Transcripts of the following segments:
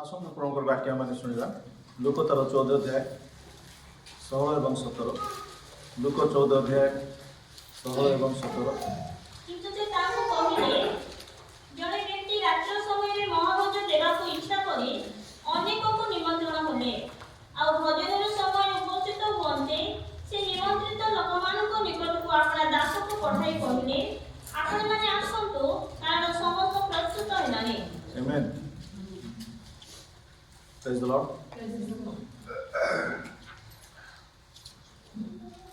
आसନ୍ତୁ ପ୍ରଭୁଙ୍କର ବାକ୍ୟ ଆମେ ଶୁଣିବା ଲୁକ ତାର 14 ଅଧ୍ୟାୟ 16 ଏବଂ 17 ଲୁକ 14 ଅଧ୍ୟାୟ 16 ଏବଂ 17 କିନ୍ତୁ ସେ ତାଙ୍କୁ କହିଲେ ଜଣେ ବ୍ୟକ୍ତି ରାତ୍ର ସମୟରେ ମହାଭୋଜ ଦେବାକୁ ଇଚ୍ଛା କରି ଅନେକଙ୍କୁ ନିମନ୍ତ୍ରଣ କଲେ ଆଉ ଭୋଜନର ସମୟ ଉପସ୍ଥିତ ହୁଅନ୍ତେ ସେ ନିମନ୍ତ୍ରିତ ଲୋକମାନଙ୍କ ନିକଟକୁ ଆପଣା ଦାସକୁ ପଠାଇ କହିଲେ ଆପଣମାନେ ଆସନ୍ତୁ କାରଣ ସମସ୍ତ ପ୍ରସ୍ତୁତ ହେଲାଣି। Amen. Praise the Lord.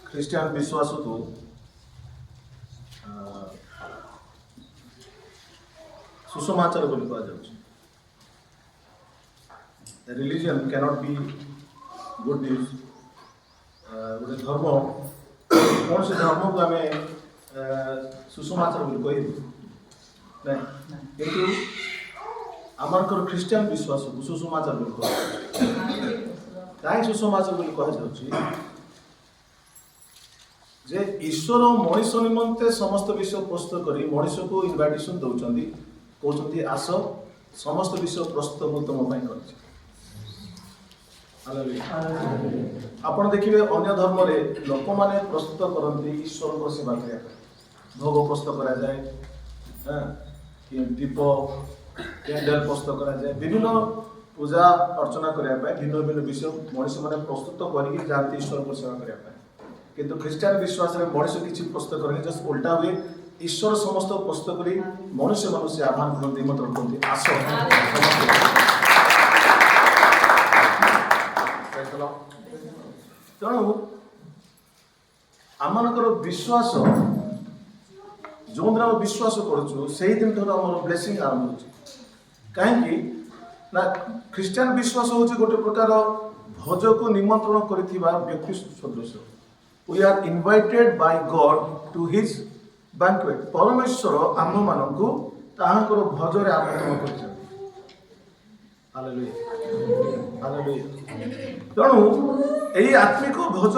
Christian ବିଶ୍ୱାସକୁ ସୁସମାଚାର ବୋଲି କୁହାଯାଉଛି। Religion can't B good news. ଗୋଟେ ଧର୍ମ କୌଣସି ଧର୍ମକୁ ଆମେ ସୁସମାଚାର ବୋଲି କହିବୁ ନାଇଁ, କିନ୍ତୁ ଆମଙ୍କର ଖ୍ରୀଷ୍ଟିଆନ ବିଶ୍ୱାସକୁ ସୁସମାଚାର ବୋଲି କୁହାଯାଉଛି। କାହିଁ ସୁସମାଚାର ବୋଲି କୁହାଯାଉଛି ଯେ ଈଶ୍ୱର ମଣିଷ ନିମନ୍ତେ ସମସ୍ତ ବିଷୟ ପ୍ରସ୍ତୁତ କରି ମଣିଷକୁ ଇନଭାଇଟେସନ୍ ଦେଉଛନ୍ତି, କହୁଛନ୍ତି ଆସ ସମସ୍ତ ବିଷୟ ପ୍ରସ୍ତୁତ ମୁଁ ତୁମ ପାଇଁ କରିଛି। ଆପଣ ଦେଖିବେ ଅନ୍ୟ ଧର୍ମରେ ଲୋକମାନେ ପ୍ରସ୍ତୁତ କରନ୍ତି ଈଶ୍ୱରଙ୍କ ସେବା କରିବା ପାଇଁ, ଭୋଗ ପ୍ରସ୍ତୁତ କରାଯାଏ, ଦୀପ କ୍ୟାଣ୍ଡେଲ ପ୍ରସ୍ତୁତ କରାଯାଏ, ବିଭିନ୍ନ ପୂଜା ଅର୍ଚ୍ଚନା କରିବା ପାଇଁ ଭିନ୍ନ ଭିନ୍ନ ବିଷୟ ମଣିଷମାନେ ପ୍ରସ୍ତୁତ କରିକି ଯାଆନ୍ତି ଈଶ୍ୱରଙ୍କ ସେବା କରିବା ପାଇଁ। କିନ୍ତୁ ଖ୍ରୀଷ୍ଟିଆନ ବିଶ୍ୱାସରେ ମଣିଷ କିଛି ପ୍ରସ୍ତୁତ କରେନି, ଜଷ୍ଟ ଓଲଟା ହୁଏ। ଈଶ୍ୱର ସମସ୍ତ ପ୍ରସ୍ତୁତ କରି ମନୁଷ୍ୟମାନଙ୍କୁ ସେ ଆହ୍ୱାନ କରନ୍ତି, ନିମନ୍ତ୍ରଣ କରନ୍ତି, ଆସ। ତେଣୁ ଆମମାନଙ୍କର ବିଶ୍ୱାସ ଯେଉଁଦିନ ଆମେ ବିଶ୍ୱାସ କରୁଛୁ ସେଇଦିନ ଠାରୁ ଆମର ବ୍ଲେସିଂ ଆରମ୍ଭ ହେଉଛି। କାହିଁକି ନା ଖ୍ରୀଷ୍ଟିଆନ ବିଶ୍ୱାସ ହେଉଛି ଗୋଟେ ପ୍ରକାର ଭୋଜକୁ ନିମନ୍ତ୍ରଣ କରିଥିବା ବ୍ୟକ୍ତି ସଦୃଶ। We are invited by God to his banquet. ପରମେଶ୍ୱର ଆମ୍ଭମାନଙ୍କୁ ତାହାଙ୍କର ଭୋଜରେ ଆମନ୍ତ୍ରଣ କରିଛନ୍ତି। Hallelujah hallelujah. ତେଣୁ ଏହି ଆତ୍ମିକ ଭୋଜ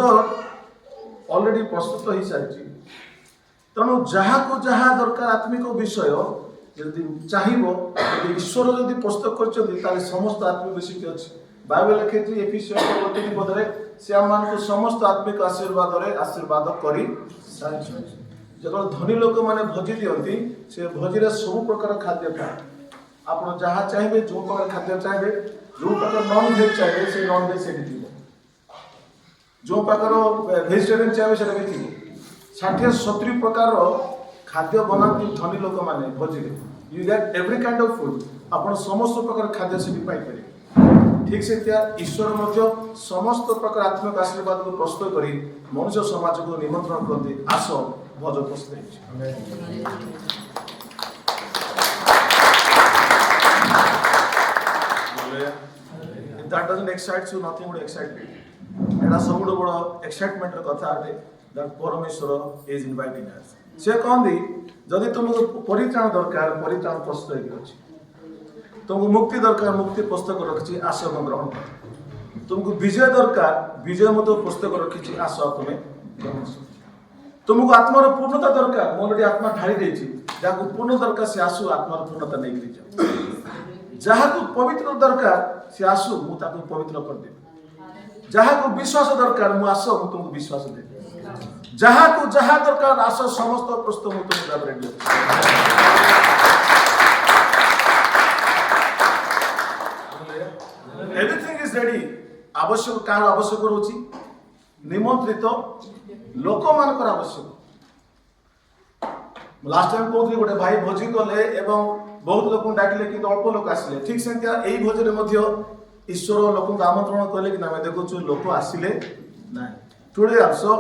ଅଲରେଡି ପ୍ରସ୍ତୁତ ହେଇସାରିଛି। ତେଣୁ ଯାହାକୁ ଯାହା ଦରକାର ଆତ୍ମିକ ବିଷୟ ଯଦି ଚାହିଁବ, ଯଦି ଈଶ୍ୱର ଯଦି ପ୍ରସ୍ତୁତ କରିଛନ୍ତି ତାହେଲେ ସମସ୍ତ ଆତ୍ମିକ ବିଷୟ ଅଛି। ବାଇବେଲ ଲେଖିଛି ଏଫେସୀୟ 3:3 ସେ ଆମମାନଙ୍କୁ ସମସ୍ତ ଆତ୍ମିକ ଆଶୀର୍ବାଦ କରି ସାରିଛନ୍ତି। ଯେତେବେଳେ ଧନୀ ଲୋକମାନେ ଭୋଜି ଦିଅନ୍ତି ସେ ଭୋଜିରେ ସବୁ ପ୍ରକାର ଖାଦ୍ୟ ଥାଏ। ଆପଣ ଯାହା ଚାହିଁବେ, ଯେଉଁ ପ୍ରକାର ଖାଦ୍ୟ ଚାହିଁବେ, ଯେଉଁ ପ୍ରକାର ନନ୍ ଭେଜ୍ ଚାହିଁବେ ସେ ନନ୍ ଭେଜ୍ ସେଠି ଥିବ, ଯେଉଁ ପ୍ରକାର ଭେଜିଟେରିଆନ୍ ଚାହିଁବେ ସେଟା ବି ଥିବ। 60-70 ପ୍ରକାରର ଖାଦ୍ୟ ବନାନ୍ତି ଧନୀ ଲୋକମାନେ ଭୋଜିରେ। You get every kind of food. ଆପଣ ସମସ୍ତ ପ୍ରକାର ଖାଦ୍ୟ ସେଠି ପାଇପାରିବେ। ଠିକ୍ ସେମିତିଆ ଈଶ୍ୱର ମଧ୍ୟ ସମସ୍ତ ପ୍ରକାର ଆତ୍ମିକ ଆଶୀର୍ବାଦକୁ ପ୍ରସ୍ତୁତ କରି ମନୁଷ୍ୟ ସମାଜକୁ ନିମନ୍ତ୍ରଣ କରନ୍ତି, ଆସ ଭୋଜ ପ୍ରସ୍ତୁତ ହେଇଛି। If that doesn't excite you, nothing would excite me. ଏଇଟା ସବୁଠୁ ବଡ଼ ଏକ୍ସାଇଟମେଣ୍ଟର କଥା ଅଟେ। that ପରମେଶ୍ୱର is inviting us. ସେ କହନ୍ତି ଯଦି ତୁମକୁ ପରିତ୍ରାଣ ଦରକାର, ପରିତ୍ରାଣ ପ୍ରସ୍ତୁତ ହେଇକି ଅଛି। तुमको मुक्ति दरकार, मुक्ति पुस्तक रखी आस ग्रहण कर। तुमको विजय दरकार, विजय मत पुस्तक रखी आस तुम्हें ग्रहण। तुमको आत्मार पूर्णता दरकार, मोर आत्मा ढाई देछि, जहाँ पूर्ण दरकार से आसु आत्मार पूर्णता नहीं जाओ। जहाँ को पवित्र दरकार से आसु मु ताको पवित्र कर दे। जहाँ को विश्वास दरकार मु आस मु तुमको विश्वास दे। जहाँ को जहाँ दरकार आस समस्त प्रस्तुत मु तुमको रेडी। Everything is ready. आवश्यक कार आवश्यक रोची निमंत्रित लोक मानकर आवश्यक। लास्ट टाइम कहूथि गोटे भाई भोजी कले एवं बहुत लोक डाकिले कि अल्प लोक आसिले। ठीक सेंतिया एई भोजरे मध्य ईश्वर लोक आमंत्रण कले कि आमे देखुछु लोक आसिले नाही। टुडे आल्सो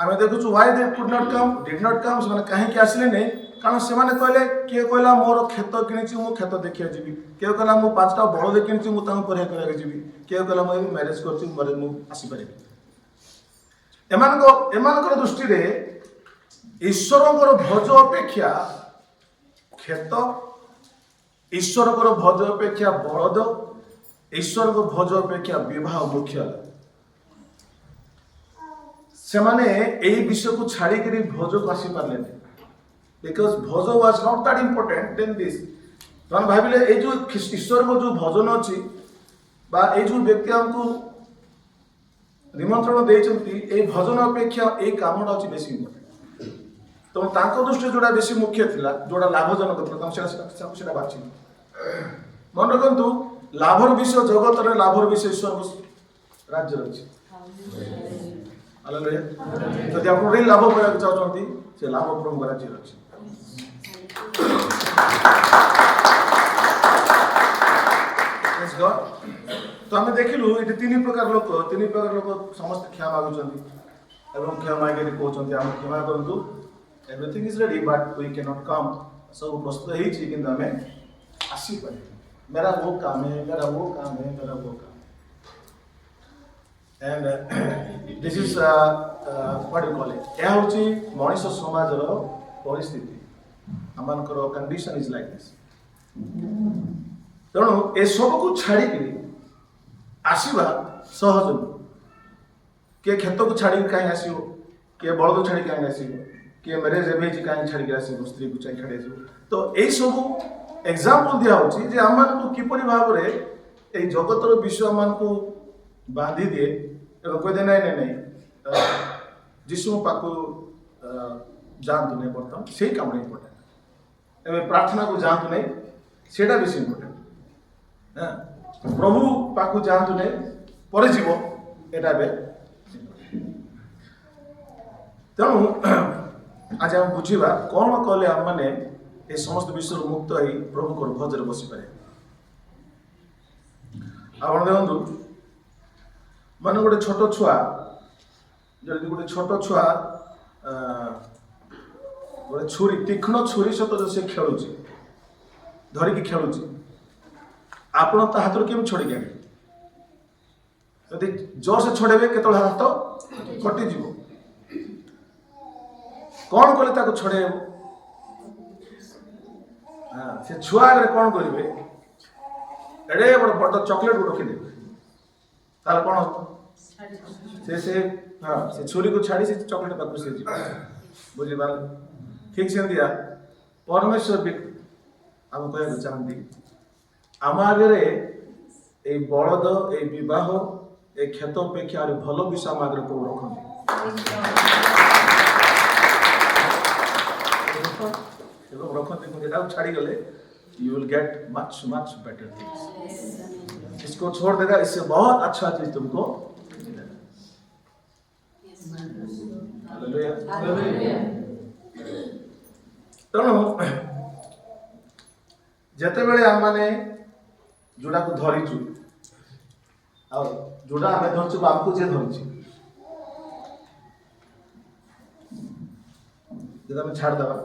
आमे देखुछु why they could not come, did not come, से काहे कि आसिले नै, कारण से माने कहले किए कहला मोर खेत किनिछि मु खेत देखिया जीवी, किए कहला मु 5टा बळद किनिछि मु तांको परिया करिया जीवी, किए कहला मु मैरिज करछि मरे मु आसी परिबि। एमानकर दृष्टि रे ईश्वरकर भोज अपेक्षा खेत, ईश्वरकर भोज अपेक्षा बळद, ईश्वरकर भोज अपेक्षा विवाह मुख्य। से माने एई विषय को छाड़ी करी भोज को आसी पारले नै, because bhojo was not that important than this. तहन भाविले ए जो ईश्वर को जो भजन अछि बा ए जो व्यक्ति हमको निमंत्रण देइछंती ए भजन अपेक्षा ए कामटा अछि बेसी इम्पोर्टेंट तो तांको दृष्टि जोड़ा बेसी मुख्य थिला जोड़ा लाभजनक थिला तम सेटा बाछि मन रखंतु लाभर विषय जगत रे लाभर विषय ईश्वर राज्य अछि हालेलुया जदि आपण रे लाभ पाइबा चाहछंती से लाभ प्रभु राज्य अछि प्रेज गॉड तो आम देखिलु ये तीन प्रकार लोक समस्त क्षमा मागुचंती एवं क्षमा मागे कहउचंती हम क्षमा करंतु everything is ready but we can not come सब प्रस्तुत है छी किंतु हमें आसी पारे मेरा वो काम है मेरा वो काम and this is what you call it या होची मनुष्य समाज रो परिस्थिति हमनकर कंडीशन इज लाइक दिस तेणु ए सब को छाड़ी के आसीबा सहज किए खेत को छाड़ी कहीं आसीबो किए बलद को छाड़ी कहीं आसीबो किए मैरेज एबे कहीं छाड़ी के आसीबो स्त्री को छाड़ी आसीबो तो एई सब एग्जांपल दिया होची जे हमन को किपरि भाव रे एई जगतर विश्व हमन को बांधी दिए एवं कोइ दे नहीं जिसु पाको जानतु नहीं पड़ता सेही काम नहीं पड़ता एवं प्रार्थना को जानतु नहीं सेटा बेसी इम्पोर्टेंट हां प्रभु पाखु जानतु नहीं पर जीव एटा बे तेणु आज हम बुझीबा कौन कले हम माने ए समस्त विश्व मुक्त होई प्रभु को भजरे बसी पारे आपण देखंतु माने गोटे छोट छुआ जदि गोटे छोट छुआ गोटे छुरी तीक्ष्ण छुरी सहित से खेलुची धरिकी खेलुची आपण ता हाथ केम छोड़ी गए यदि जोर से छोड़ेबे केतल हाथ कटि जीवो कौन कले ताको छोड़ेबो हां से छुआ रे कौन करिवे एडे बड़ चॉकलेट को रखि देबे तार कौन से हां से छुरी को छाड़ी से चॉकलेट पाको से जीवो बुझि बाल ठीक से दिया परमेश्वर भी हम कहया चाहती आम आगे ए बलद ए विवाह ए क्षत अपेक्षा भल विषय आम आगे प्रभु रखते छाड़ी गले you will get much much better things इसको छोड़ देगा इससे बहुत अच्छा चीज तुमको तेणु जेते बेले आम माने जोड़ा को धरीचु आ जोड़ा आम धरचु आमको जे धरची जब आम छाड़ दबा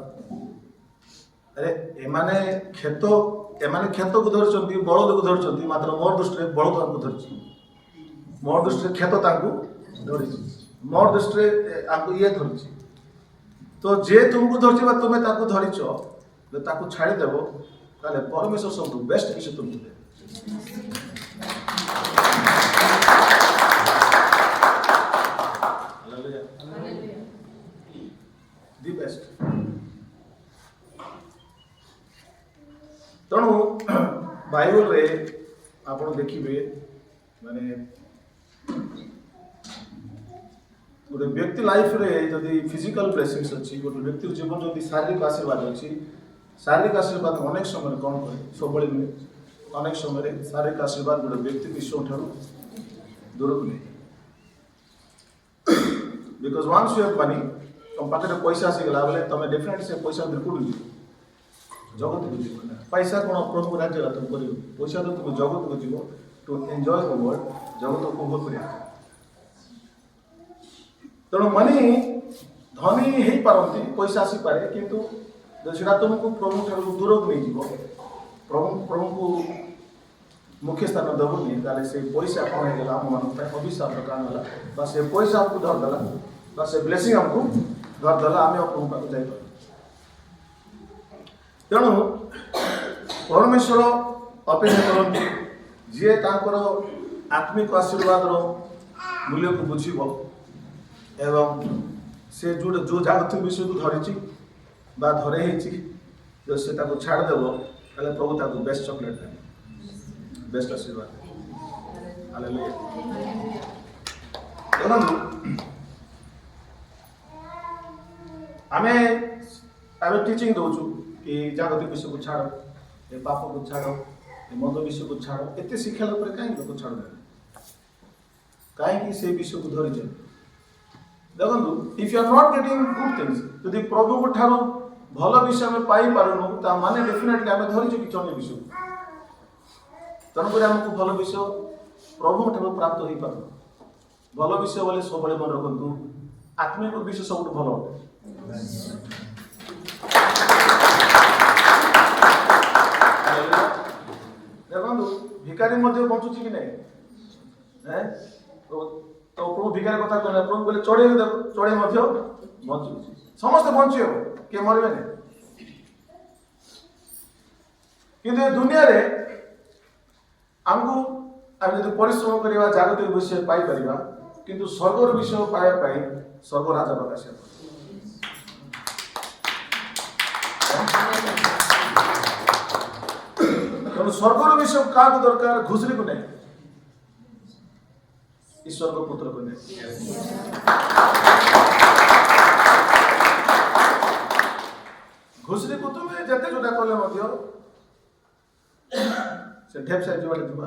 अरे एमाने खेत को धरचंती बलद को धरचंती मात्र मोर दृष्टि बलद आमको धरची मोर दृष्टि खेत तांको धरची मोर दृष्टि आमको ये धरची तो जे तुमको धरची बा तुमे ताको धरिचो जे ताको छाड़ी देबो ताले परमेश्वर सब बेस्ट विषय तुमको दे हालेलुया दी बेस्ट तेणु बाइबल रे आपण देखिबे माने गोटे व्यक्ति लाइफ रे जदि फिजिकल ब्लेसिंग्स अच्छी गोटे व्यक्ति जीवन जदि शारीरिक आशीर्वाद अच्छी शारीरिक आशीर्वाद अनेक समय कौन कहे सब मिले अनेक समय शारीरिक आशीर्वाद गोटे व्यक्ति विश्व ठारू दूर को नहीं because once you have money तुम पाखे पैसा आसीगला बोले तुम डेफिनेट से पैसा बिल्कुल जगत को जीव पैसा कौन प्रभु राज्य तुम कर पैसा तो तुम जगत को जीव टू एंजॉय द वर्ल्ड जगत को उपभोग कर तेणु मनी धनी हो पारती पैसा आसी पारे किंतु सेटा तुमको प्रभु ठार दूर को नहीं जीव प्रभु को मुख्य स्थान देवनी ताले से पैसा कौन होगा आम मान अभिशाप कारण है से पैसा आपको धरदेला से ब्लेसिंग आमको धरदेला आम प्रभु पाक जापर तेणु परमेश्वर अपेक्षा करती जी तांकर आत्मिक आशीर्वाद मूल्य को बुझीब एवं से जो जागतिक विषय को धरी बा धरे जो से छाड़देव प्रभु ताको बेस्ट चॉकलेट बेस्ट आशीर्वाद हालेलुया। ଦେଖନ୍ତୁ ଆମେ ଆମେ ଟିଚିଂ ଦଉଛୁ କି ଜାଗତିକ ବିଷୟକୁ ଛାଡ଼, ଏ ପାପକୁ ଛାଡ଼, ଏ ମଦ ବିଷୟକୁ ଛାଡ଼, ଏତେ ଶିକ୍ଷା ଉପରେ କାହିଁକି ଲୋକ ଛାଡ଼ୁନାହାନ୍ତି? କାହିଁକି ସେ ବିଷୟକୁ ଧରିଛନ୍ତି? ଦେଖନ୍ତୁ, if you are not getting good things, ଯଦି ପ୍ରଭୁଙ୍କ ଠାରୁ ଭଲ ବିଷୟ ଆମେ ପାଇପାରୁନୁ, ତା ମାନେ ଡେଫିନେଟଲି ଆମେ ଧରିଛୁ କିଛି ଅନ୍ୟ ବିଷୟକୁ। ତେଣୁକରି ଆମକୁ ଭଲ ବିଷୟ ପ୍ରଭୁଙ୍କ ଠାରୁ ପ୍ରାପ୍ତ ହେଇପାରୁନୁ। ଭଲ ବିଷୟ ବୋଲି ସବୁବେଳେ ମନେ ରଖନ୍ତୁ, ଆତ୍ମିକ ବିଷୟ ସବୁଠୁ ଭଲ ଅଟେ। ଦେଖନ୍ତୁ ଭିକାରୀ ମଧ୍ୟ ବଞ୍ଚୁଛି କି ନାହିଁ? ତ ପ୍ରଭୁ ଭିକାରୀ କଥା କହିଲେ, ପ୍ରଭୁ କହିଲେ ଚଢ଼େଇ ଦେଖ, ଚଢ଼େଇ ମଧ୍ୟ ବଞ୍ଚୁଛି। ସମସ୍ତେ ବଞ୍ଚିବ, କିଏ ମରିବେ ନାହିଁ। କିନ୍ତୁ ଏ ଦୁନିଆରେ ଆମକୁ ଆମେ ଯଦି ପରିଶ୍ରମ କରିବା, ଜାଗତିକ ବିଷୟ ପାଇପାରିବା, କିନ୍ତୁ ସ୍ୱର୍ଗର ବିଷୟ ପାଇବା ପାଇଁ ସ୍ୱର୍ଗ ରାଜା ପ୍ରକାଶ। ତେଣୁ ସ୍ୱର୍ଗର ବିଷୟ କାହାକୁ ଦରକାର? ଘୁଷୁରିକୁ ନାହିଁ, ଈଶ୍ୱରଙ୍କ ପୁତ୍ରକୁ ନାହିଁ। ଘୁଷୁରିକୁ ତୁମେ ଯେତେ ଯୋଉଟା କଲେ ମଧ୍ୟ ସେ ଢେପସାଇ ଯିବାଟା ଯିବା,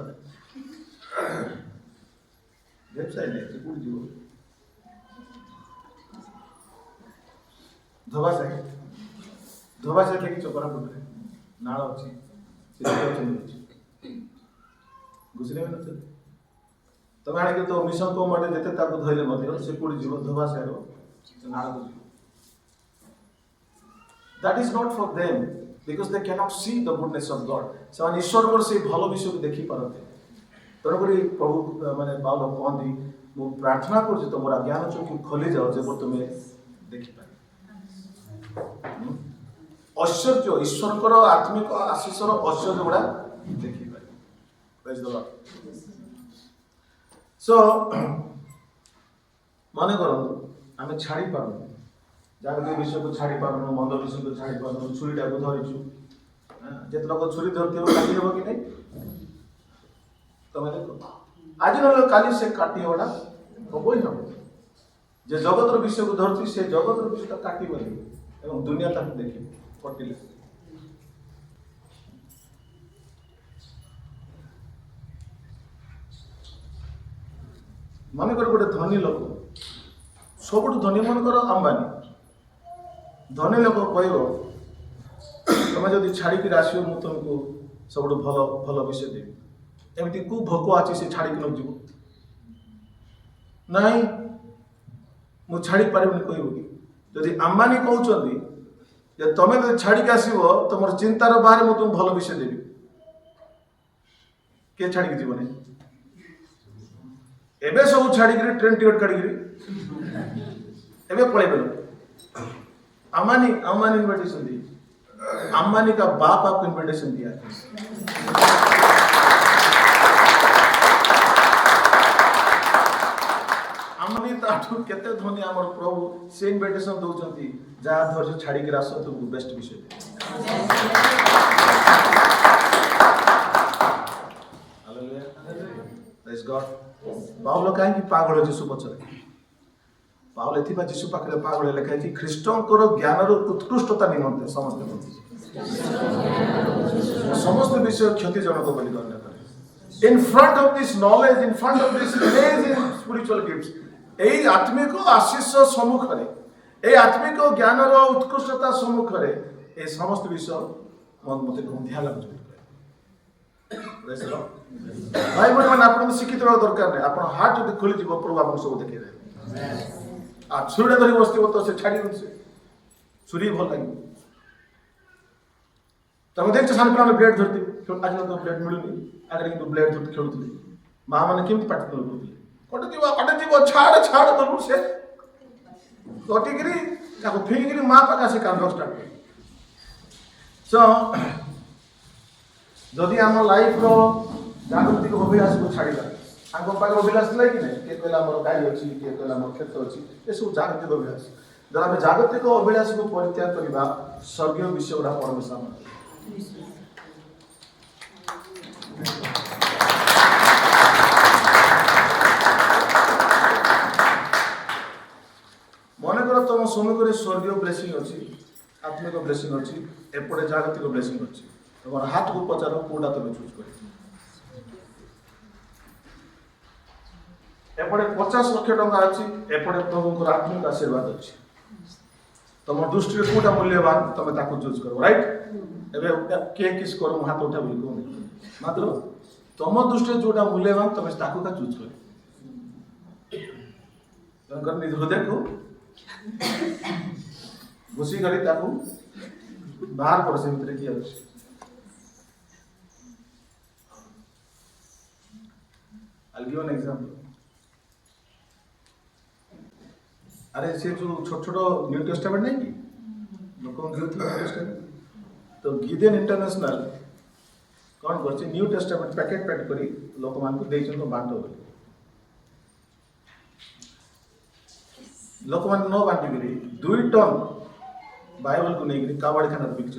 ଢେପସାଇ ନାହିଁ, ସେ କୋଉଠି ଯିବ? ଧୋବାସାହି ଦେଖିଛ କୋରାପୁଟରେ? ନାଳ ଅଛି, ଘୁଷୁରି ନଥିଲେ। ତମେ ଆଣିକି ତ ମିଶନ କମାଣ୍ଡେ ଯେତେ ତାକୁ ଧରିଲେ ମଧ୍ୟ ସେ କୋଉଠି ଯିବ? ଧୋବାସାହିର ନାଳକୁ ଯିବ। That is not for them because they cannot see the goodness of God. ସେମାନେ ଈଶ୍ୱରଙ୍କର ସେଇ ଭଲ ବିଷୟକୁ ଦେଖିପାରନ୍ତି। ତେଣୁକରି ପ୍ରଭୁ ମାନେ ପାଉଲ କହନ୍ତି, ମୁଁ ପ୍ରାର୍ଥନା କରୁଛି ତମର ଜ୍ଞାନ ଚକ୍ଷୁ ଖୋଲି ଯାଉ, ଯେପରି ତୁମେ ଦେଖିପାର। ଐଶ୍ୱର୍ଯ୍ୟ, ଈଶ୍ୱରଙ୍କର ଆତ୍ମିକ ଆଶିଷର ଐଶ୍ୱର୍ଯ୍ୟ ଗୁଡ଼ା ଦେଖିପାରିବ। Praise the Lord. So ମନେ କରନ୍ତୁ, ଆମେ ଛାଡ଼ି ପାରୁନୁ, ଜାଗତିକ ବିଷୟକୁ ଛାଡ଼ି ପାରୁନୁ, ମନ୍ଦ ବିଷୟକୁ ଛାଡ଼ି ପାରୁନୁ, ଛୁରୀଟାକୁ ଧରିଛୁ। ଯେତେ ଲୋକ ଛୁରୀ ଧରିଥିବ କାଟି ହେବ କି ନାହିଁ? ତମେ ଦେଖ, ଆଜି ନହେଲେ କାଲି ସେ କାଟି ହେବାଟା ହବ ହିଁ ହବ। ଯେ ଜଗତର ବିଷୟକୁ ଧରୁଛି, ସେ ଜଗତର ବିଷୟଟା କାଟିବନି ଏବଂ ଦୁନିଆ ତାକୁ ଦେଖିବ କଟିଲେ। ମନେକର ଗୋଟେ ଧନୀ ଲୋକ, ସବୁଠୁ ଧନୀ ମନେକର ଆମ୍ବାନୀ, ଧନୀ ଲୋକ କହିବ ତମେ ଯଦି ଛାଡ଼ିକିରି ଆସିବ ମୁଁ ତୁମକୁ ସବୁଠୁ ଭଲ ଭଲ ବିଷୟ ଦେବି। ଏମିତି କୋଉ ଭୋକ ଅଛି ସେ ଛାଡ଼ିକି ନ ଯିବ? ନାଇଁ ମୁଁ ଛାଡ଼ି ପାରିବିନି କହିବ କି? ଯଦି ଆମ୍ବାନୀ କହୁଛନ୍ତି ଯେ ତମେ ଯଦି ଛାଡ଼ିକି ଆସିବ ତମର ଚିନ୍ତାର ବାହାରେ ମୁଁ ତୁମକୁ ଭଲ ବିଷୟ ଦେବି, କିଏ ଛାଡ଼ିକି ଯିବନି? ଏବେ ସବୁ ଛାଡ଼ିକିରି ଟ୍ରେନ୍ ଟିକେଟ୍ କାଢ଼ିକିରି ଏବେ पढ़ेगा अम्बानी इन्विटेशन दी, अम्बानी का बाप आपको इन्विटेशन दिया। अम्बानी ताठू केते धनी आमर प्रभु से इन्विटेशन दउचंती जा धर छाड़ी के रास तो बेस्ट विषय। Hallelujah, praise God. पावलो काहे कि पागल जीसु पछरे, पावल एथिबा जीसु पाखरे पागल लेखा कि ख्रीष्टंकर ज्ञानर उत्कृष्टता निमंते समस्त विषय क्षतिजनक बोली गण्य करे। In front of this knowledge, in front of this amazing spiritual gifts, एई आत्मिक आशीष सम्मुखरे, ए आत्मिक ज्ञानर उत्कृष्टता सम्मुखरे ए समस्त विषय मन मते गंधिया लागुछ। Praise the Lord. भाई बहन माने आपन शिक्षित होवा दरकार नै, आपन हार्ट जदि खोली जीव प्रभु आपन सब देखै दे। आ छुरीटा धरी बसथिब तो से छाड़ी से छुरी भल लागिब। तमे देखछ सान पिला ब्लेड धरती, आज तो ब्लेड मिलुनी, आगे किंतु ब्लेड धरती खेलुथली। मां माने केमति पाटी करथली, कटे जीव छाड़ छाड़ करू से कटिगिरी ताको फिगिरी मां पाका से काम स्टार्ट। सो जदि हम लाइफ रो जागृतिक अभिलाष को छाड़िबा, आगो पाक अभिलाष लै कि नै, के कहला हमर गाड़ी अछि, के कहला हमर खेत अछि, ए सब जागृतिक अभिलाष। जब हम जागृतिक अभिलाष को परित्याग करिबा, स्वर्गीय विषय उडा परमेश्वर आत्मिक ब्लेसिंग अच्छी एपटे जागतिक ब्लेसिंग अच्छी तुम हाथ को पचार कौटा तुम चूज कर एपटे 50 लाख टंका अच्छी एपटे प्रभु आत्मिक आशीर्वाद अच्छी तुम दृष्टि कौटा मूल्यवान तुम चूज कर राइट एवं किए किस कर हाथ उठा बोली कहूँ मात्र तुम दृष्टि जोटा मूल्यवान तुम का चूज कर निज हृदय को घुसी कर बाहर कर से भितर किए अच्छे I'll give an example. अरे से जो छोट छोट न्यू टेस्टामेंट नहीं कि लोक न्यू टेस्टामेंट तो गिदेन इंटरनेशनल कौन कर न्यू टेस्टामेंट पैकेट पैक करी लोक मान को देइछन तो बांटो बोली लोक मान नो बांटी करी 2 टन बाइबल को नहीं करी कावड़ खाना बिकछ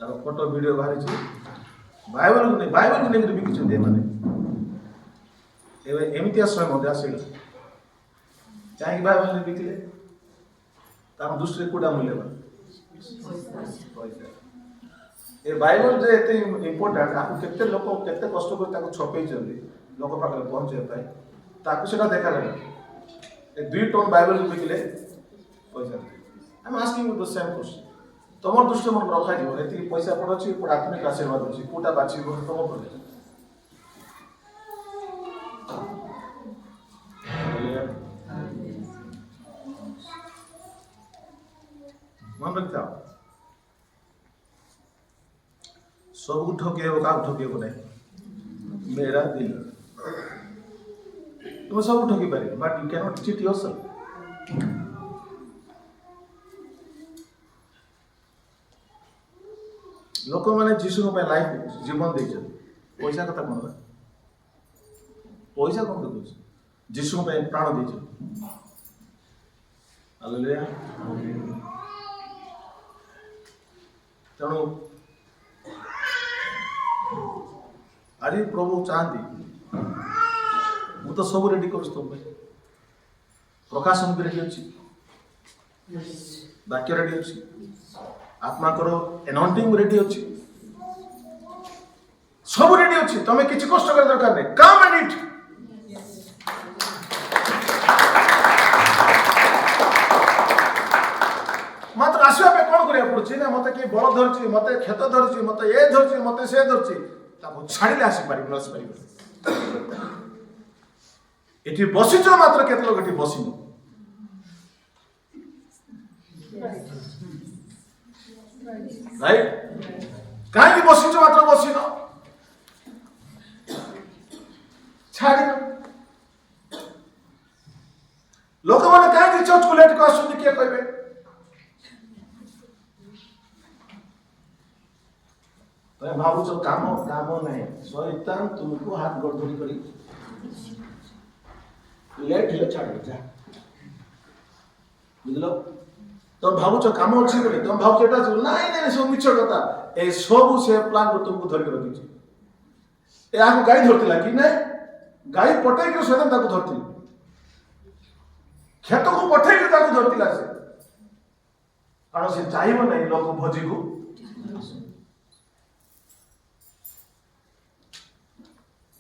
तार फोटो वीडियो बाहरी छी बाइबल को नहीं बिकछ दे माने एवं एमती समय मत आसला कहीं बाइबल नहीं बिकले तार दृष्टि कौटा मूल्यवान ए बाइबल जे एते इंपोर्टेंट आपको केते लोक केते कष्ट कर ताको छपई चली लोक पाखरे पहुंचे पाए ताको सेटा देखा लगे ए 2 टन बाइबल बिकले पैसा I am asking you the same question तुम दृष्टि मन रखा जीव एति पैसा पड़छ आत्मिक आशीर्वाद अछि कोटा बाछिबो तुम पर मन रखता सब ठके का ठके को नहीं मेरा दिल तुम सब ठकी पारे but you can not cheat yourself लोक मैंने जीशु लाइफ जीवन दे पैसा कथा कौन पैसा कौन देखो जीशु प्राण दे हालेलुया तेणु आज प्रभु चाहती मुझे सब रेडी कर प्रकाशन भी रेडी अच्छी वाक्य रेडी अच्छी आत्मा करो एनाउंटिंग रेडी अच्छी सब रेडी अच्छी तुम्हें किसी कष्ट कर दरकार नहीं कम एंड इट मात्र आसवा पे कौन करिया पड़ुछि ना मते के बड़ धरछि मते खेत धरछि मते ए धरछि मते से धरछि ताको छाड़िले आसी पारि नस पारि एठी बसिछ मात्र केते लोक एठी बसिनो राइट काहे कि बसिछ मात्र बसिनो छाड़ी लोक माने काहे कि चर्च को लेट को आसुनी के कहबे तो भावुच काम काम नहीं शैतान तुमको हाथ गड़बड़ी करी लेट ले छाड़ जा बुझलो तो भावुच काम अछि बोले तुम भाव केटा नहीं नहीं सब मिछ कथा ए सब से प्लान को तुमको धरि के रखी ए आको गाई धरतिला कि नहीं गाई पटै के शैतान ताको धरती खेत को पठै के ताको धरतिला से कारण से चाहिबो नहीं लोक भोजी को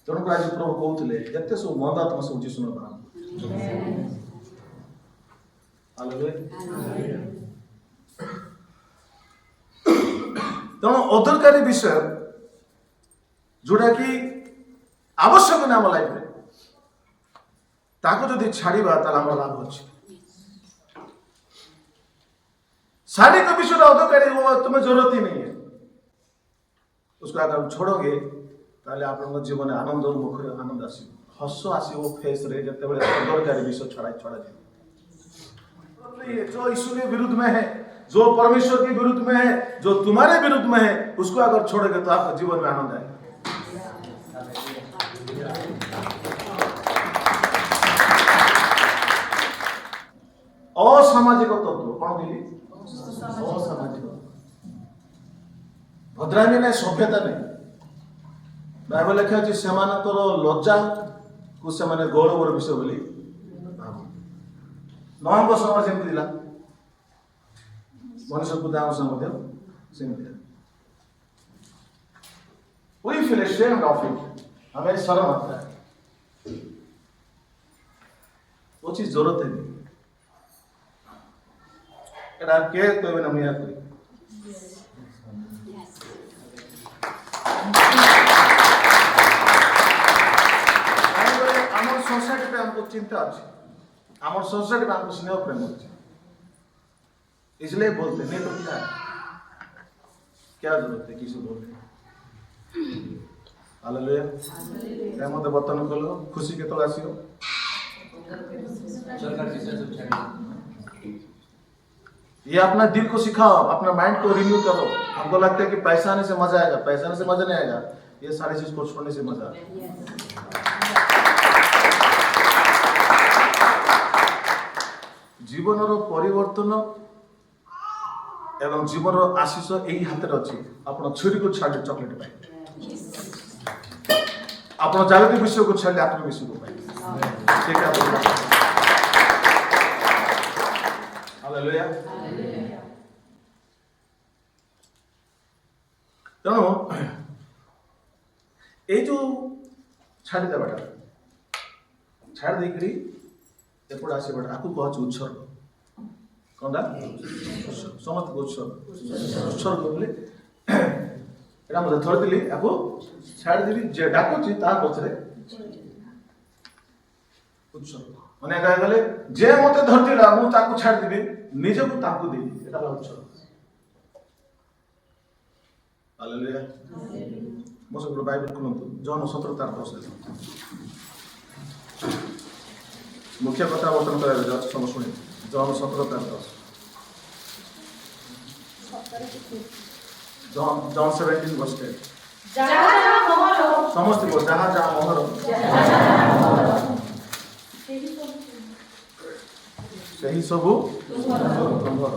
तेणुक आज प्रभु कहते एत सब मंदा तुम सब जीशु तेणु अदरकारी विषय जोड़ा कि आवश्यक ना आम लाइफ में ताको जदि छाड़वा तार लाभ अच्छे शारीरिक विषय अदरकारी वो तुम्हें जरूरत ही नहीं है उसको अगर छोड़ोगे ताले आपन जीवन आनंद और मुख आनंद आसी हस आसो फेस रे जते बड़े अदरकारी विषय छड़ा छड़ा जाए जो यीशु के विरुद्ध में है जो परमेश्वर के विरुद्ध में है जो तुम्हारे विरुद्ध में है उसको अगर छोड़ोगे तो आपके जीवन में आनंद आएगा असामाजिक तत्व कौन दिली असामाजिक भद्रामी नहीं सभ्यता नहीं बाइबल लिखा अछि सेमानकर लज्जा को से माने गौरवर विषय बोली ନଅଙ୍କ ସମୟ ଯେମିତି ଥିଲା ମନୁଷ୍ୟ ପିତାଙ୍କ ସମୟ ମଧ୍ୟ ସେମିତି ଥିଲା। We feel ashamed of it. हमें शर्म आता है, वो चीज जरूरत है एटा के कहबे ना मिया करी आमर सोसाइटी पे हमको चिंता अच्छी, आमर सोसाइटी पे हमको स्नेह प्रेम अच्छी, इसलिए बोलते नहीं तो क्या जरूरत है किसी बोलते। हालेलुया। क्या मते बर्तन कलो खुशी के तो आसियो ये अपना दिल को सिखाओ, अपना माइंड को रिन्यू करो। हमको लगता है कि पैसा आने से मजा आएगा, पैसा आने से मजा नहीं आएगा, ये सारी चीज को छोड़ने से मजा जीवन परिवर्तन एवं जीवन आशीष यही हाथ में अच्छी। आप छुरी को छाड़ चॉकलेट पाए, आप जागतिक विषय को छाड़े आत्मिक विषय को पाए। ठीक है, हालेलुया। तेणु ये जो छाड़ी देवाटा छाड़ देकरी एपटे आसबाटा आपको कह उत्सर्ग कौन समस्त उत्सर्ग बोले एटा मत थोड़ी आपको छाड़देवी जे डाकुची ता पछरे उत्सर्ग माने कह गले जे मते धरतिला मु ताकू छाड़देबी निजे को ताकू देबी एटा उत्सर्ग। हालेलुया। मो सब बाइबल खुलंतु जॉन 17:10 मुख्य कथा वर्तन करावे सब सुनि जॉन 17:10 जॉन 17:10 समस्त को जहाँ मोहर सही सबु तुमर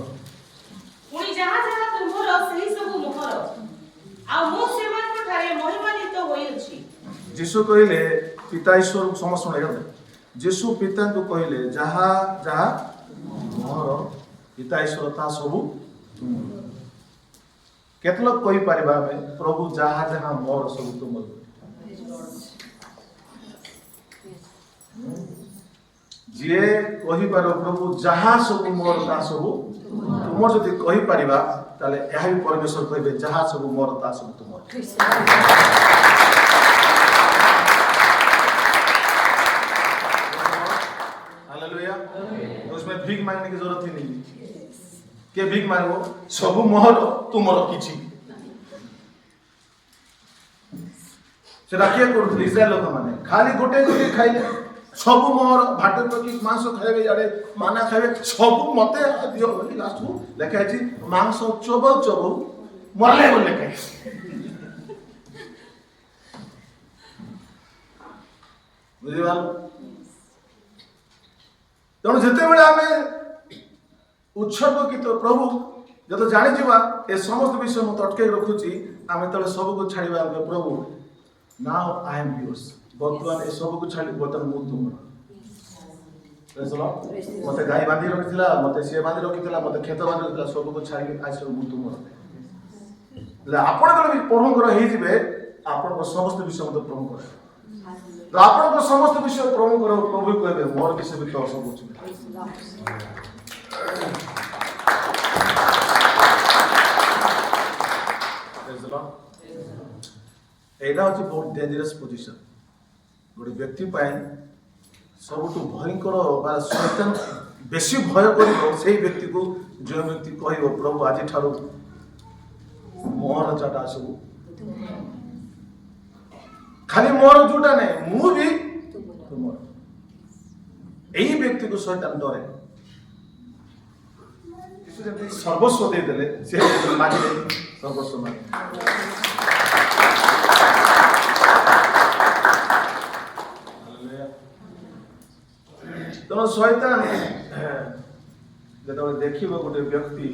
पुणी जहाँ जहाँ तुमर सही सबु मोहर आ मो सेमान को थारे महिमान्वित होई अछि। यीशु कहले पिता ईश्वर समस्त सुने यीशु पिता को कहले जहाँ जहाँ मोहर पिता ईश्वर ता सबु तुमर। केत लोग कहि परिबा में प्रभु जहाँ जहाँ मोर सबु तुमर। जे कहि पारो प्रभु जहाँ सबु मोर ता सबु तुमर जदि कहि परिबा ताले एहा भी परमेश्वर कहबे जहाँ सबु मोर ता सबु तुमर। हालेलुया। उसमें भीख मांगने की जरूरत ही नहीं के भीख मांगो सबु मोर तुमर किछि सेटा के करथि इस्राएल लोक माने खाली गोटे गोटे खाइले सबु मोर भाट की मांस खाइबे याडे माना खाइबे सबु मते दियो बोली लास्ट को लेखा अछि मांस चोबो चोबो मरले बोल लेखा बुझिबाल। तेणु जिते बेले आमे उत्सर्ग की तो प्रभु जब जानी जीवा ए समस्त विषय मत अटके रखुची आमे तले सब को छाड़ीबा प्रभु नाउ आई एम योर्स बर्तमान ए सब को छाड़ी बर्तमान मु तुमर। मते गाय बांधी रखिथिला मते से बांधी रखिथिला मते खेत बांधी रखिथिला सब को छाड़ी आज सब मु तुमर ले आपण तले प्रभु कर हे जिवे आपण को समस्त विषय मत प्रभु कर तो आपण को समस्त विषय प्रभु कर प्रभु कहबे मोर विषय भी तो सब कुछ एटा होची बहुत डेंजरस पोजीशन गोटे व्यक्ति पाए सबुठ भयंकर बा शैतान बेसी भय कर से व्यक्ति को जो व्यक्ति कह प्रभु आज ठारू मोहर चाटा सब खाली मोर जोटा नहीं मु भी तुमर यही व्यक्ति को शैतान डरे सर्वस्व दे देले से मांगे सर्वस्व मांगे। तो शैतान जो देखिए गोटे व्यक्ति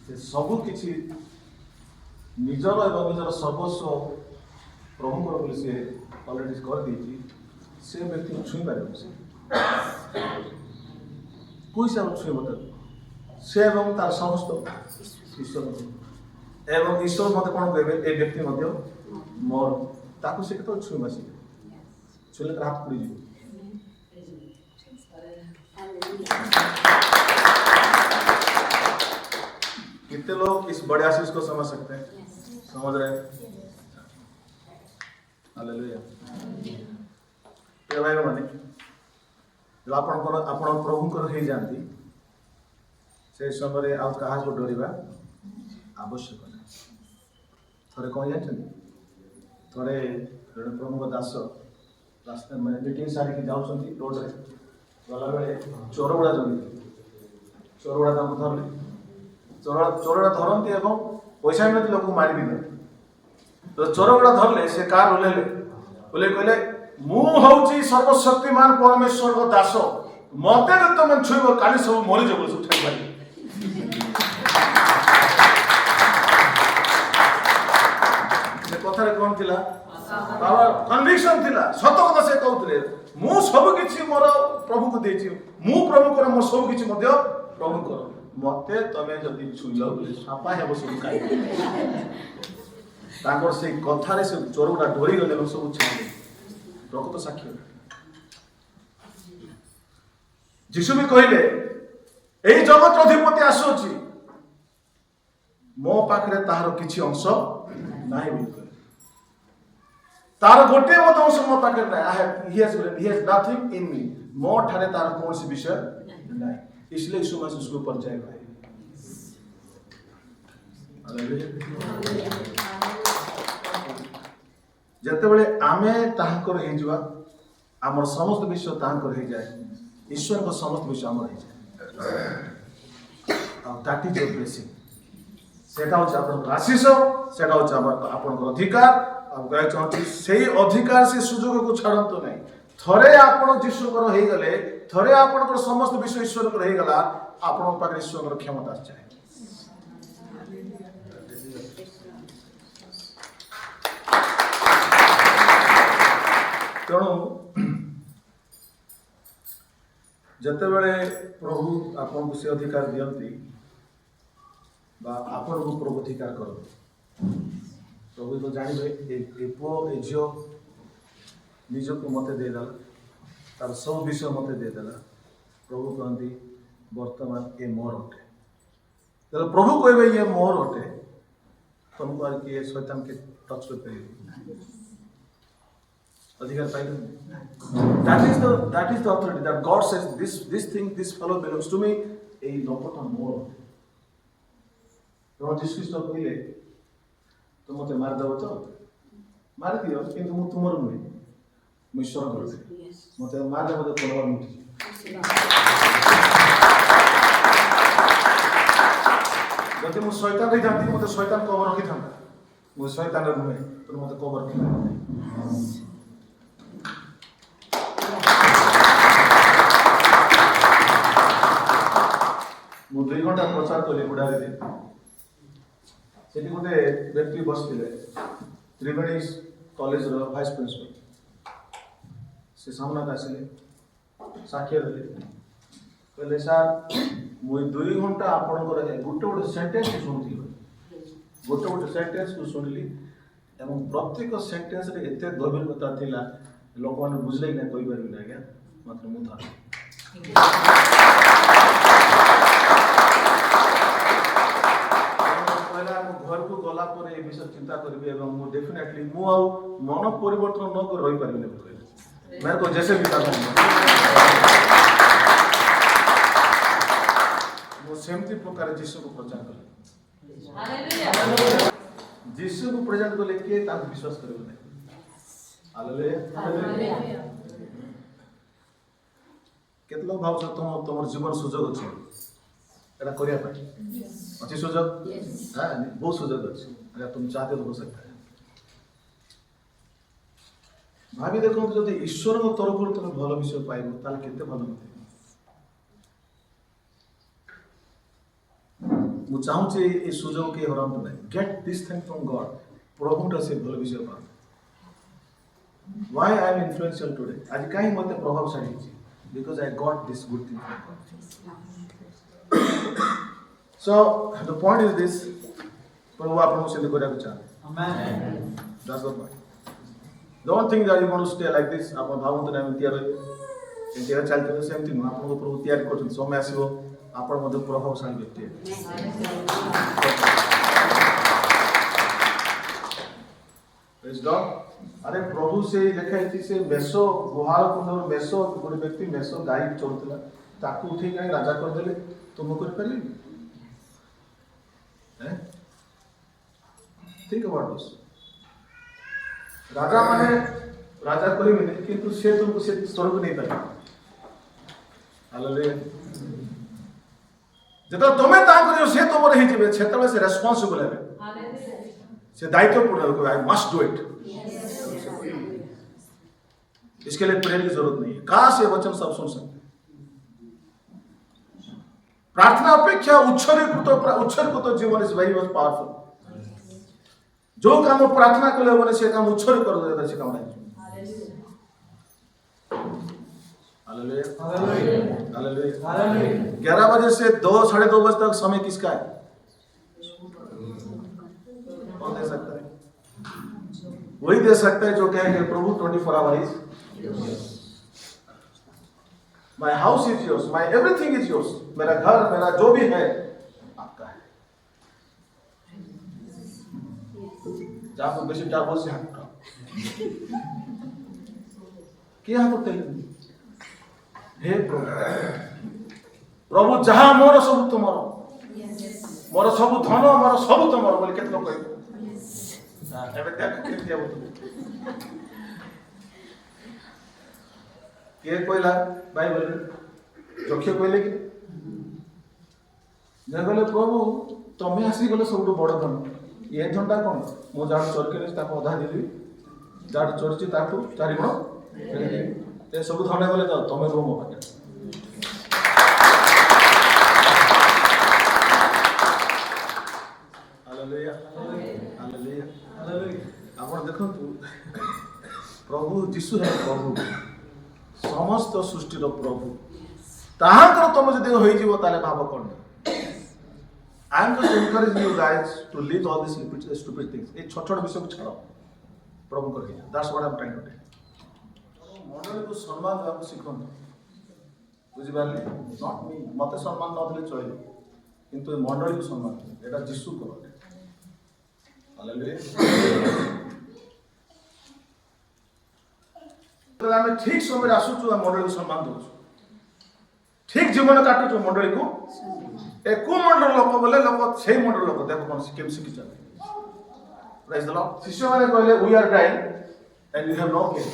से सबू किसी निजर एवं निजर सर्वस्व प्रभु बोली सी अलरेडी कर दी से व्यक्ति को छुई पारे कोई हिसाब छुईब ताको से एवं तार समस्त ईश्वर एवं ईश्वर मत कौन कहबे ए व्यक्ति मध्य मोर ताको से केतो छुईब से छुईले तार हाथ पड़ी जीव कितने लोग इस बड़े आशीष को समझ सकते हैं समझ रहे हैं हालेलुया प्रिय भाई माने जो आपण प्रभुंकर हो जाती से समय आउ क्या डरवा आवश्यक नहीं थे कौन जानते थे जड़े प्रमुख दास रास्ता मीटिंग सारिकी जाऊँ रोड गला बेले चोर गुड़ा जमी चोर गुड़ा धरले चोर गुड़ा धरती एवं पैसा मिलती लोक मारी भी तो चोर गुड़ा धरले से कार ओल्ले कहले मु हूँ सर्वशक्तिमान परमेश्वर को दास मत तुम छुईब काली सब मरीज उठाई कथार कौन थिला कन्विक्शन थिला सत कथा से कहते मु सब किछि मोर प्रभु को देछि मु प्रभु कर मो सब किछि मध्य प्रभु कर मते तमे जदि छुइलो बोले सापा हेबो सब खाइ तांकर से कथारे से चोरगुडा डोरी गले सब छाले रक्त साक्षी जीशु भी कहले एई जगत अधिपति आसुछि मो पाखरे ताहार किछि अंश नाही बोल तार गोटे मत अंश मो पाखरे नाही ही हैज नथिंग इन मी मो ठारे तार कौन सी विषय नहीं इसलिए यीशु मसीह उसके ऊपर जय भाई जेतेबेले आमे ताहाकर हे जवा हमर समस्त विषय ताहाकर हे जाए ईश्वर को समस्त विषय हमर हे जाए और दैट इज योर ब्लेसिंग सेटा होछ आपन आशीष सेटा होछ आपन अधिकार अब गाय चाहती सेही अधिकार से सुजोग को छाड़ंतो नहीं थरे आपण जीशुकर हे गले थरे आपनकर समस्त विषय ईश्वरकर हे गला आपन पाखरे ईश्वरकर क्षमता चाहे तेणु जितेबले प्रभु आपन को से अधिकार दियंती बा आपन को प्रभु अधिकार कर प्रभु तो जानवे ए पुओ ए झियो निजको मते देदेला तार सब विषय मते देदेला प्रभु कहती वर्तमान ये मोर अटे तो प्रभु कहबे ये मोर अटे तुमको आर कि शैतान के टच कर पाइबे अधिकार पाइबे that is the authority that God says this fellow belongs to me ए लोकटा मोर तो जीसस तो कहले तुम मते मार दबो तो मार दियो किंतु मु तुमर नुहे मु ईश्वर करते मते मार दे मते तलवार मुठी जति मु शैतान रे जानती मते शैतान कवर रखी थांता मु शैतान रे नुहे तो मते कवर रखी मु 2 घंटा प्रचार कली बुढ़ारी दे सेठी गोटे व्यक्ति बसथिले त्रिवेणी कॉलेज रो वाइस प्रिंसिपल से सामना आसिले साक्षी देले कहले सर मुई 2 घंटा आपण गोटे गोटे सेंटेंस सुनथि गोटे सेंटेंस को सुनली एवं प्रत्येक सेंटेंस रे एते गभीरता थिला लोक माने बुझले ना कोइ परबे ना क्या मात्र मु था घर को गला पर ए विषय चिंता करी एवं मु डेफिनेटली मु आउ मन परिवर्तन न कर रही पारिबे कहले मेरे को जैसे भी करना मु सेमती प्रकार जीसु को प्रचार कर हालेलुया जीसु को प्रेजेंट को लेके ता विश्वास करबे नहीं हालेलुया केतलो भाव तुम जीवन सुजोग अछि एटा करिया पाई अच्छी सुजोग हाँ बहुत सुजोग अच्छी अगर तुम चाहते तो हो सकता है भाभी देखो तो जब ईश्वर को तरफ तुम भल विषय पाइब ताल केते भल मु चाहूँ ये सुजोग के हराम नहीं get this thing from God प्रभु से भल विषय पा why I am influential today आज कहीं मते प्रभावशाली because I got this good thing from God. So the point is this, प्रभु आपको सिद्ध करने को चाहते हैं. That's the point. Don't think that you're going to stay like this. आप भावुं तो नहीं तियार तियार चलते तो सेम थिंग. आपको प्रभु तियार करते हैं. समय आसिबो आपण मध्य प्रभावशाली व्यक्ति है. Praise God. अरे प्रभु से लिखा है से मेसो गुहाल कुंडर मेसो गोटे व्यक्ति मेसो गाई चोरथिला ताकू उठे के राजा कर देले तुम कर परिबे हैं. Think about this. राजा माने राजा करिबे नहीं किंतु से तुमको से स्वर्ग नहीं पाए. हालेलुया. जेतो तुमे ता करियो से तुमर हे जेबे क्षेत्र से रिस्पांसिबल है. से दायित्वपूर्ण है. I must do it. इसके लिए प्रेयर की जरूरत नहीं है. काश ये वचन सब सुन सकते. प्रार्थना अपेक्षा उच्छृंखलित जीवन इज वेरी मच पावरफुल. जो काम प्रार्थना कले बोले से काम उच्छृंखलित कर देता से काम नहीं. Hallelujah hallelujah hallelujah. 11 बजे से 2 साढ़े 2 बजे तक समय किसका है? कौन दे सकता है? वही दे सकता है जो कहेंगे प्रभु 24 hours. My house is yours, my everything is yours. मेरा घर मेरा जो भी है आपका है. जहाँ पर बेसिक डाबो से हटका क्या करते हैं? हे प्रभु जहाँ मोर सब तुमर मोर सब धन मोर सब तुमर बोले केत लोग कहबे. एबे देख के दिया बोल के कोइला बाइबल जोखे कोइले कि जगले प्रभु तमे आसी गले सब बड़ धन ये धनटा कोन मो जाड चरके ताको अधा देली जाड चरची ताको 4 गुण ते सब धन गले त तमे रो मो पाके. Hallelujah hallelujah hallelujah. आपण देखो प्रभु यीशु है. प्रभु समस्त सृष्टिर प्रभु ताहाकर तुम जदि होई जीवो ताले भाव कोन. I am just encouraging you guys to leave all this stupid things. ए छोट छोट विषय को छाड़ो प्रभु कर के. That's what I am trying to tell. मंडली को सम्मान देबा सिखो. बुझि बारले नॉट मी मते सम्मान न देले चले किंतु मंडली को सम्मान एटा यीशु को. हालेलुया. आम ठीक समय आसुचु मंडली को सम्मान दो. ठीक जीवन काटुचु मंडली को. ए को मंडल लोक बोले लोक से मंडल लोक देखो कौन से केम सिखि चले. Praise the lord. शिष्य माने कहले we are dying and you have no care.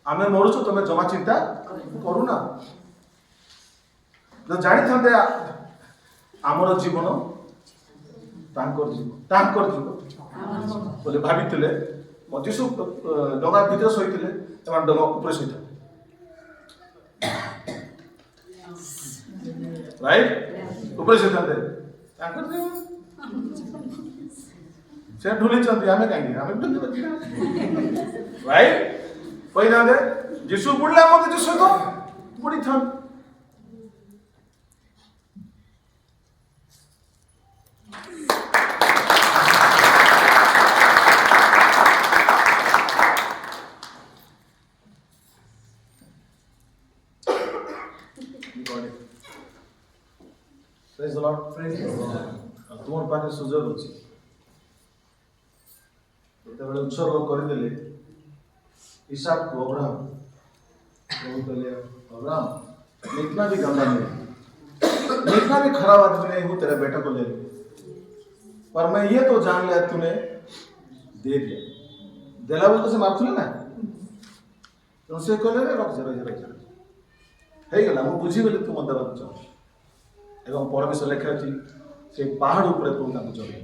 आमे मरुचु तमे जमा चिंता करू ना. जो जानि थंदे हमर जीवन तांकर जीवन बोले भाबितले मजिसु डंगा भीतर सहितले एमान डंगा ऊपर सहित. राइट ऊपर सहित दे तांकर से ढुली चंदी आमे कांगी आमे ढुली. राइट कोई ना दे यीशु बुडला मते यीशु तो बुडी थन. Praise the Lord. Praise the Lord. तुम पाखे सुजोग अछि. जेतेबेले उत्सर्ग करि देले हिसाब को अब्राहम प्रभु कहले अब्राहम इतना भी गंदा नहीं, इतना भी खराब आदमी नहीं हूँ तेरे बेटा को ले ले, पर मैं ये तो जान लिया तूने दे दिया. देला बोलते से मारथुले ना तो से कहले रे रख जरा हे गला मु बुझी गेले तू मत देबा चाह. एवं परमेश्वर लेखा अछि से पहाड़ ऊपर प्रभु ताको चले.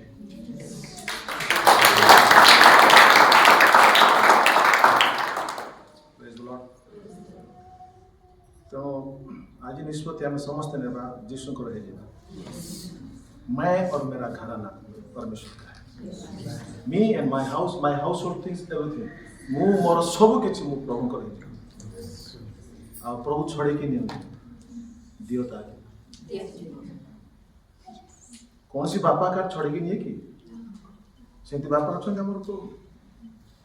Praise the Lord. तो आज निष्पत्ति हम समस्त नेबा यीशु को रहे जीवा. मैं और मेरा घराना परमेश्वर का है. Me and my house hold things everything मु मोर सब किछि मु प्रभु को रहे जीवा. आ प्रभु छड़े कि नहीं दियो ताकि कौन सी बापा का छड़े कि नहीं कि सेंती बापा अच्छा हमर तो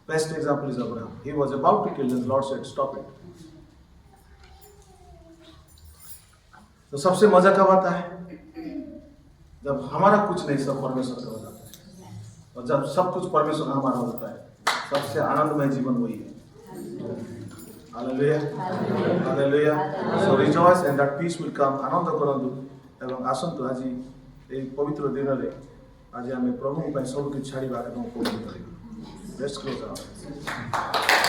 best example is Abraham he was about to kill his lord said stop it. तो सबसे मजा कब आता है जब हमारा कुछ नहीं सब परमेश्वर का हो जाता है और जब सब कुछ परमेश्वर हमारा होता है सबसे आनंदमय जीवन वही है। Hallelujah. Hallelujah. So rejoice and that peace will come. आनंद करंतु एवं आसंतु आज ए पवित्र दिन रे आज हमें प्रभु ପାଇଁ सब କିଛି ଛାଡ଼ିବା ଏବଂ ପବିତ୍ର କରିବା। Let's close our eyes.